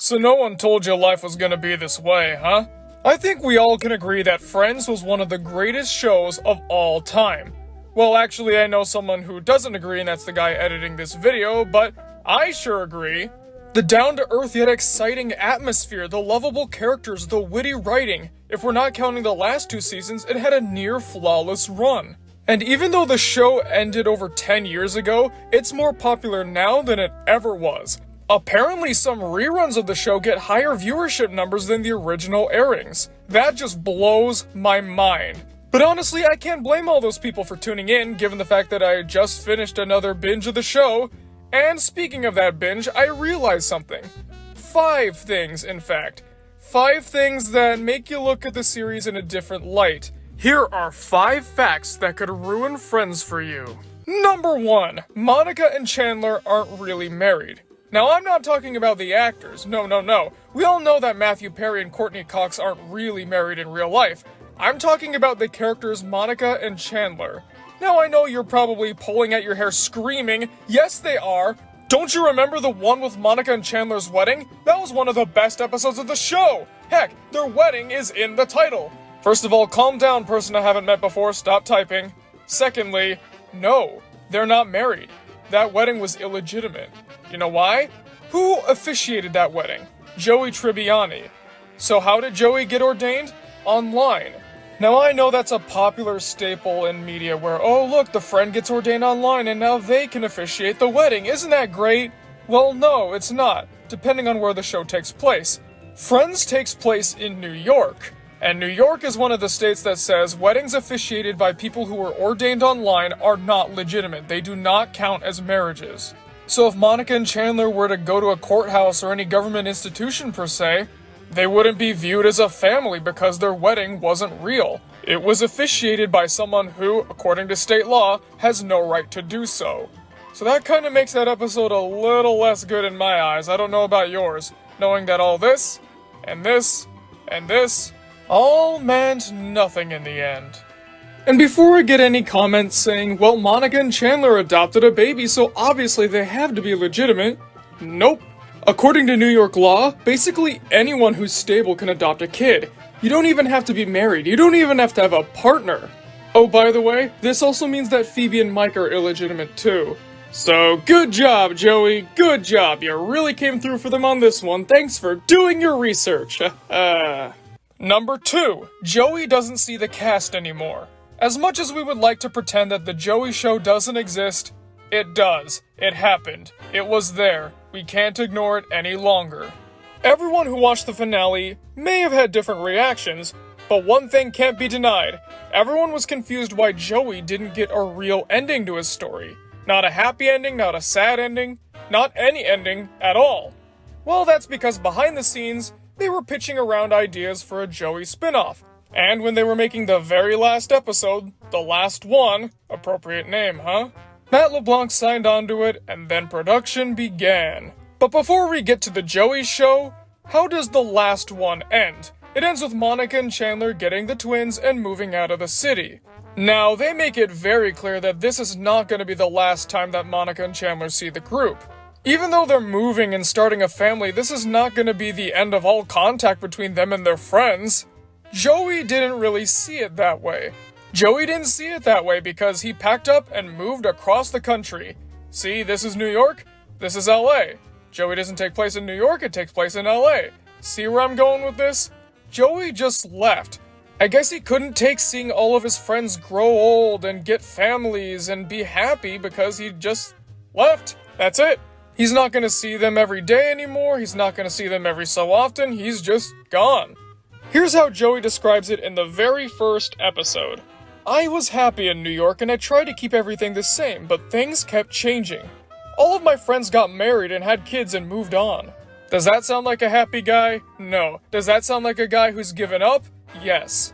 So no one told you life was gonna be this way, huh? I think we all can agree that Friends was one of the greatest shows of all time. Well, actually, I know someone who doesn't agree, and that's the guy editing this video, but I sure agree. The down-to-earth yet exciting atmosphere, the lovable characters, the witty writing. If we're not counting the last 2 seasons, it had a near-flawless run. And even though the show ended over 10 years ago, it's more popular now than it ever was. Apparently, some reruns of the show get higher viewership numbers than the original airings. That just blows my mind. But honestly, I can't blame all those people for tuning in, given the fact that I just finished another binge of the show. And speaking of that binge, I realized something. 5 things, in fact. 5 things that make you look at the series in a different light. Here are 5 facts that could ruin Friends for you. Number 1. Monica and Chandler aren't really married. Now, I'm not talking about the actors. No. We all know that Matthew Perry and Courtney Cox aren't really married in real life. I'm talking about the characters Monica and Chandler. Now, I know you're probably pulling at your hair screaming, yes they are. Don't you remember the one with Monica and Chandler's wedding? That was one of the best episodes of the show. Heck, their wedding is in the title. First of all, calm down, person I haven't met before, stop typing. Secondly, no, they're not married. That wedding was illegitimate. You know why? Who officiated that wedding? Joey Tribbiani. So how did Joey get ordained? Online. Now I know that's a popular staple in media where, oh look, the friend gets ordained online and now they can officiate the wedding. Isn't that great? Well, no, it's not, depending on where the show takes place. Friends takes place in New York. And New York is one of the states that says weddings officiated by people who were ordained online are not legitimate. They do not count as marriages. So if Monica and Chandler were to go to a courthouse or any government institution per se, they wouldn't be viewed as a family because their wedding wasn't real. It was officiated by someone who, according to state law, has no right to do so. So that kind of makes that episode a little less good in my eyes. I don't know about yours, knowing that all this, and this, and this, all meant nothing in the end. And before I get any comments saying, well, Monica and Chandler adopted a baby, so obviously they have to be legitimate. Nope. According to New York law, basically anyone who's stable can adopt a kid. You don't even have to be married. You don't even have to have a partner. Oh, by the way, this also means that Phoebe and Mike are illegitimate too. So, good job, Joey. Good job. You really came through for them on this one. Thanks for doing your research. Number 2. Joey doesn't see the cast anymore. As much as we would like to pretend that the Joey Show doesn't exist, it does. It happened. It was there. We can't ignore it any longer. Everyone who watched the finale may have had different reactions, but one thing can't be denied. Everyone was confused why Joey didn't get a real ending to his story. Not a happy ending, not a sad ending, not any ending at all. Well, that's because behind the scenes, they were pitching around ideas for a Joey spin-off. And when they were making the very last episode, the last one, appropriate name, huh? Matt LeBlanc signed on to it, and then production began. But before we get to the Joey Show, how does the last one end? It ends with Monica and Chandler getting the twins and moving out of the city. Now, they make it very clear that this is not going to be the last time that Monica and Chandler see the group. Even though they're moving and starting a family, this is not going to be the end of all contact between them and their friends. Joey didn't really see it that way. Joey didn't see it that way because he packed up and moved across the country. See, this is New York, this is LA. Joey doesn't take place in New York, it takes place in LA. See where I'm going with this? Joey just left. I guess he couldn't take seeing all of his friends grow old and get families and be happy because he just left. That's it. He's not going to see them every day anymore, he's not going to see them every so often, he's just gone. Here's how Joey describes it in the very first episode. I was happy in New York and I tried to keep everything the same, but things kept changing. All of my friends got married and had kids and moved on. Does that sound like a happy guy? No. Does that sound like a guy who's given up? Yes.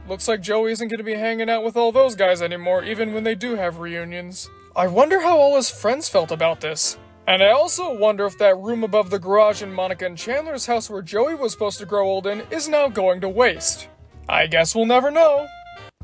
Looks like Joey isn't going to be hanging out with all those guys anymore, even when they do have reunions. I wonder how all his friends felt about this. And I also wonder if that room above the garage in Monica and Chandler's house where Joey was supposed to grow old in is now going to waste. I guess we'll never know.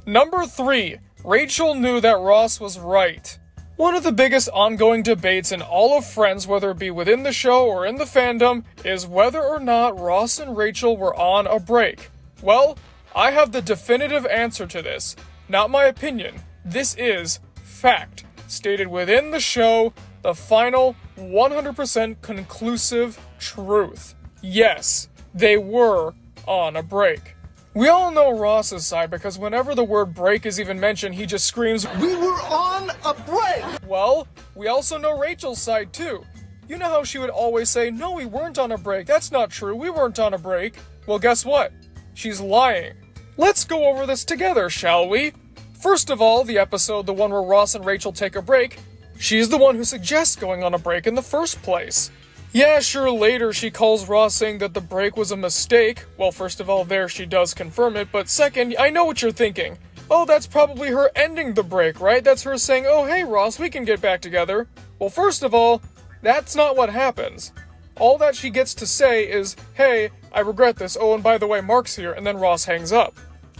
Number 3. Rachel knew that Ross was right. One of the biggest ongoing debates in all of Friends, whether it be within the show or in the fandom, is whether or not Ross and Rachel were on a break. Well, I have the definitive answer to this. Not my opinion. This is fact, stated within the show, the final 100% conclusive truth. Yes, they were on a break. We all know Ross's side because whenever the word break is even mentioned, he just screams, "We were on a break!" Well, we also know Rachel's side too. You know how she would always say, "No, we weren't on a break. That's not true. We weren't on a break." Well, guess what? She's lying. Let's go over this together, shall we? First of all, the episode, the one where Ross and Rachel take a break, she's the one who suggests going on a break in the first place. Yeah, sure, later she calls Ross saying that the break was a mistake. Well, first of all, there she does confirm it, but second, I know what you're thinking. Oh, that's probably her ending the break, right? That's her saying, "Oh, hey Ross, we can get back together." Well, first of all, that's not what happens. All that she gets to say is, "Hey, I regret this. Oh, and by the way, Mark's here," and then Ross hangs up.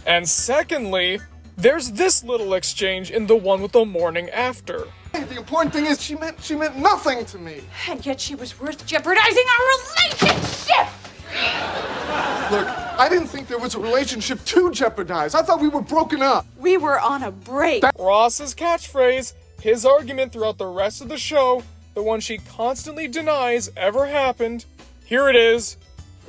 And secondly, there's this little exchange in the one with the morning after. The important thing is she meant nothing to me. And yet she was worth jeopardizing our relationship! Look, I didn't think there was a relationship to jeopardize. I thought we were broken up. We were on a break. Ross's catchphrase, his argument throughout the rest of the show, the one she constantly denies ever happened. Here it is.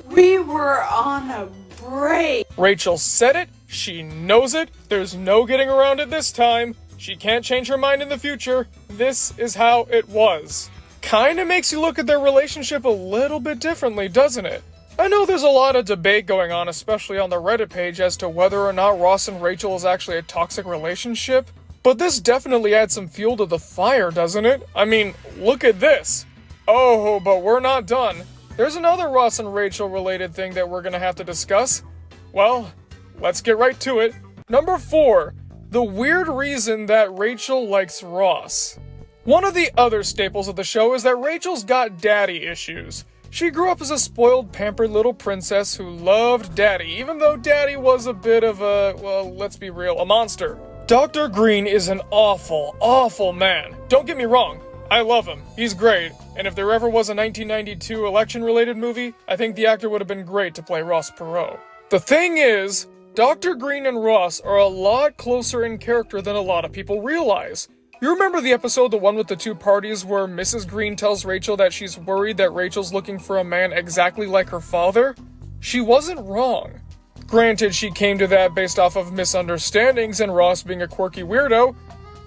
We were on a break. Rachel said it, she knows it, there's no getting around it this time. She can't change her mind in the future. This is how it was. Kinda makes you look at their relationship a little bit differently, doesn't it? I know there's a lot of debate going on, especially on the Reddit page, as to whether or not Ross and Rachel is actually a toxic relationship, but this definitely adds some fuel to the fire, doesn't it? I mean, look at this. Oh, but we're not done. There's another Ross and Rachel related thing that we're gonna have to discuss. Well, let's get right to it. Number 4. The weird reason that Rachel likes Ross. One of the other staples of the show is that Rachel's got daddy issues. She grew up as a spoiled, pampered little princess who loved daddy, even though daddy was a bit of a, well, let's be real, a monster. Dr. Green is an awful, awful man. Don't get me wrong, I love him. He's great, and if there ever was a 1992 election-related movie, I think the actor would have been great to play Ross Perot. The thing is, Dr. Green and Ross are a lot closer in character than a lot of people realize. You remember the episode, the one with the two parties, where Mrs. Green tells Rachel that she's worried that Rachel's looking for a man exactly like her father? She wasn't wrong. Granted, she came to that based off of misunderstandings and Ross being a quirky weirdo,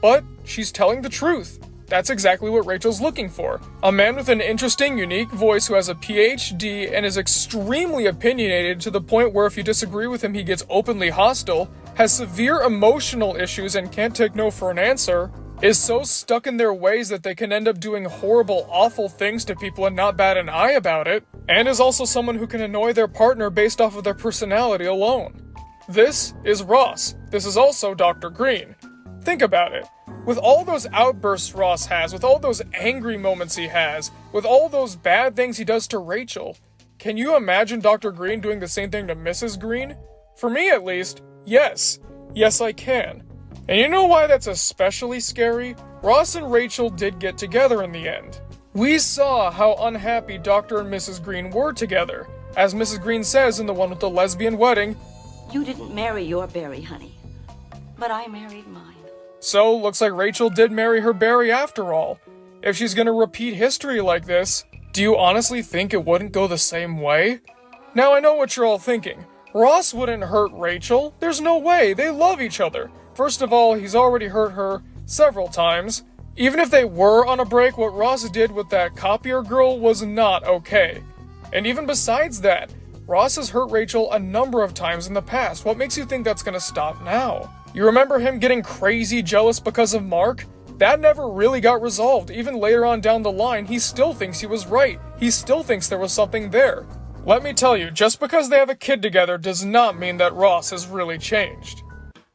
but she's telling the truth. That's exactly what Rachel's looking for. A man with an interesting, unique voice who has a PhD and is extremely opinionated to the point where if you disagree with him he gets openly hostile, has severe emotional issues and can't take no for an answer, is so stuck in their ways that they can end up doing horrible, awful things to people and not bat an eye about it, and is also someone who can annoy their partner based off of their personality alone. This is Ross. This is also Dr. Green. Think about it. With all those outbursts Ross has, with all those angry moments he has, with all those bad things he does to Rachel, can you imagine Dr. Green doing the same thing to Mrs. Green? For me at least, yes. Yes, I can. And you know why that's especially scary? Ross and Rachel did get together in the end. We saw how unhappy Dr. and Mrs. Green were together. As Mrs. Green says in the one with the lesbian wedding, "You didn't marry your Barry, honey, but I married mine." So, looks like Rachel did marry her Barry after all. If she's gonna repeat history like this, do you honestly think it wouldn't go the same way? Now I know what you're all thinking. Ross wouldn't hurt Rachel. There's no way. They love each other. First of all, he's already hurt her several times. Even if they were on a break, what Ross did with that copier girl was not okay. And even besides that, Ross has hurt Rachel a number of times in the past. What makes you think that's gonna stop now? You remember him getting crazy jealous because of Mark? That never really got resolved. Even later on down the line, he still thinks he was right. He still thinks there was something there. Let me tell you, just because they have a kid together does not mean that Ross has really changed.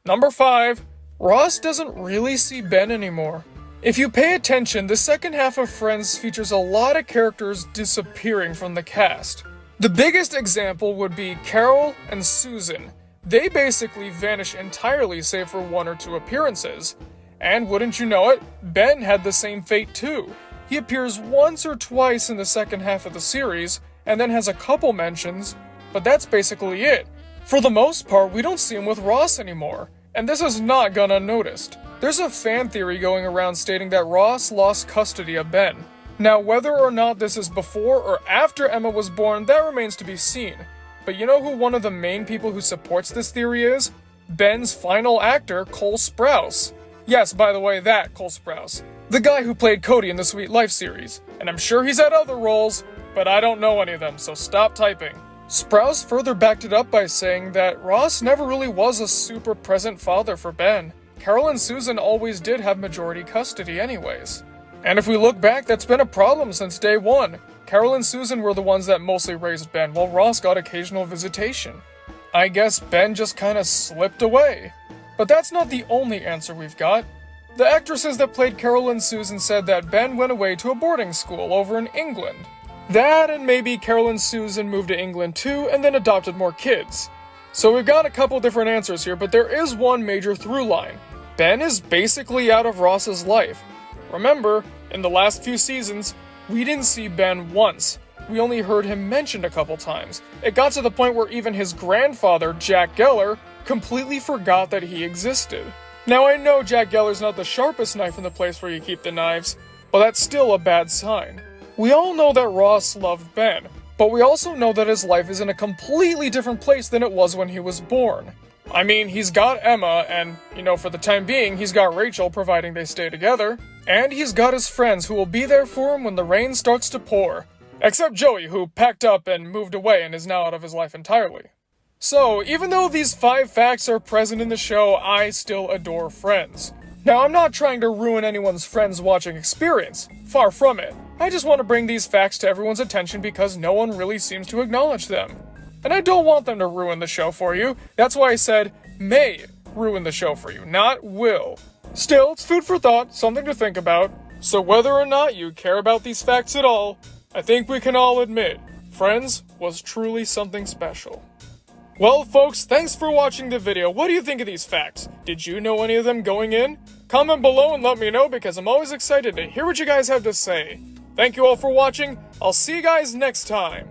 Number 5, Ross doesn't really see Ben anymore. If you pay attention, the second half of Friends features a lot of characters disappearing from the cast. The biggest example would be Carol and Susan. They basically vanish entirely save for 1 or 2 appearances. And wouldn't you know it, Ben had the same fate too. He appears once or twice in the second half of the series, and then has a couple mentions, but that's basically it. For the most part, we don't see him with Ross anymore, and this has not gone unnoticed. There's a fan theory going around stating that Ross lost custody of Ben. Now, whether or not this is before or after Emma was born, that remains to be seen. But you know who one of the main people who supports this theory is? Ben's final actor, Cole Sprouse. Yes, by the way, that Cole Sprouse. The guy who played Cody in the Sweet Life series. And I'm sure he's had other roles, but I don't know any of them, so stop typing. Sprouse further backed it up by saying that Ross never really was a super present father for Ben. Carol and Susan always did have majority custody anyways. And if we look back, that's been a problem since day one. Carol and Susan were the ones that mostly raised Ben, while Ross got occasional visitation. I guess Ben just kinda slipped away. But that's not the only answer we've got. The actresses that played Carol and Susan said that Ben went away to a boarding school over in England. That and maybe Carol and Susan moved to England too and then adopted more kids. So we've got a couple different answers here, but there is one major through line. Ben is basically out of Ross's life. Remember, in the last few seasons, we didn't see Ben once. We only heard him mentioned a couple times. It got to the point where even his grandfather, Jack Geller, completely forgot that he existed. Now I know Jack Geller's not the sharpest knife in the place where you keep the knives, but that's still a bad sign. We all know that Ross loved Ben, but we also know that his life is in a completely different place than it was when he was born. I mean, he's got Emma, and, for the time being, he's got Rachel, providing they stay together. And he's got his friends who will be there for him when the rain starts to pour. Except Joey, who packed up and moved away and is now out of his life entirely. So, even though these 5 facts are present in the show, I still adore Friends. Now, I'm not trying to ruin anyone's Friends watching experience. Far from it. I just want to bring these facts to everyone's attention because no one really seems to acknowledge them. And I don't want them to ruin the show for you. That's why I said may ruin the show for you, not will. Still, it's food for thought, something to think about. So whether or not you care about these facts at all, I think we can all admit, Friends was truly something special. Well, folks, thanks for watching the video. What do you think of these facts? Did you know any of them going in? Comment below and let me know because I'm always excited to hear what you guys have to say. Thank you all for watching. I'll see you guys next time.